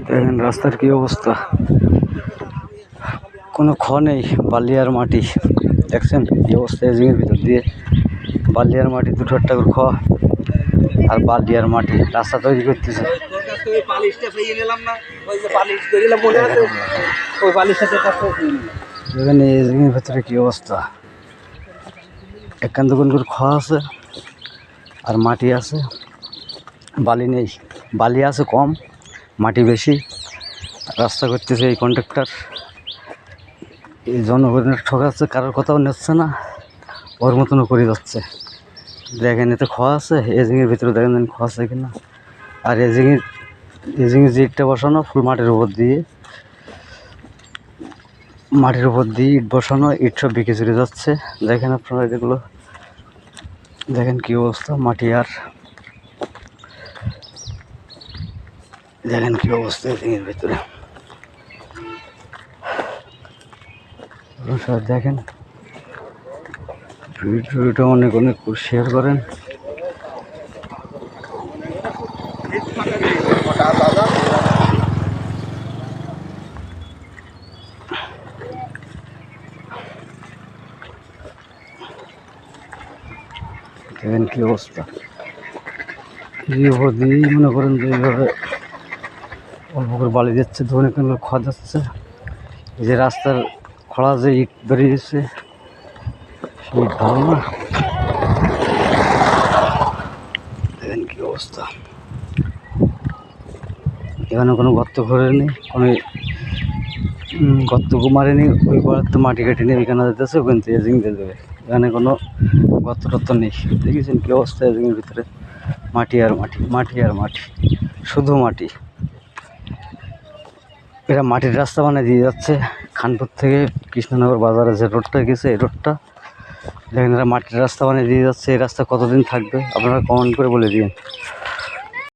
দেখেন রাস্তার কি অবস্থা, কোনো খ নেই, বালি আর মাটি। দেখছেন কি অবস্থা, এজিংয়ের ভিতর দিয়ে বালি আর মাটি, দুটো একটা করে খ আর বালি আর মাটি রাস্তা তৈরি করতেছে। দেখেন এই এজিংয়ের ভিতরে কি অবস্থা, একান্ত কোন করে খ আছে আর মাটি আছে, বালি নেই। বালি আছে কম, মাটি বেশি। রাস্তা করতেছে এই কন্ট্রাক্টর, এই জনগণের ঠকাচ্ছে, কারোর কথাও নিচ্ছে না, ওর মতনও করে যাচ্ছে। দেখেন এতে খ আছে, এজিংয়ের ভিতরে দেখেন খ আছে কিনা। আর এজিংয়ের যে ইটটা বসানো ফুল মাটির উপর দিয়ে ইট বসানো, ইট সব বিকে চলে যাচ্ছে। দেখেন আপনারা এগুলো, দেখেন কি অবস্থা, মাটি আর দেখেন কি অবস্থা এজিংয়ের ভিতরে। দেখেন ভিডিওটা অনেক শেয়ার করেন। দেখেন কি অবস্থা, দিয়েই মনে করেন যে এইভাবে অল্প করে বালি যাচ্ছে, ধরে কোনো খোয়া যাচ্ছে। এই যে রাস্তার খোলা যে ইট বেরিয়েছে, সেই ইট ভালো না। দেখেন কি অবস্থা, এখানে কোনো গর্ত করেনি, কোনো গর্ত মারেনি, ওই তো মাটি কাটিনি, ওইখানে যেতেছে, ওখান থেকে এজিং দিয়ে দেবে। এখানে কোনো গর্ত টর্ত নেই। দেখেছেন কি অবস্থা, এজিংয়ের ভিতরে মাটি আর মাটি, মাটি আর মাটি, শুধু মাটি। এরা মাটির রাস্তা বানিয়ে দিয়ে যাচ্ছে খানপুর থেকে কৃষ্ণনগর বাজারে যে রোডটা গেছে, এই রোডটা দেখেন এরা মাটির রাস্তা বানিয়ে দিয়ে যাচ্ছে। এই রাস্তা কতদিন থাকবে আপনারা কমেন্ট করে বলে দিন।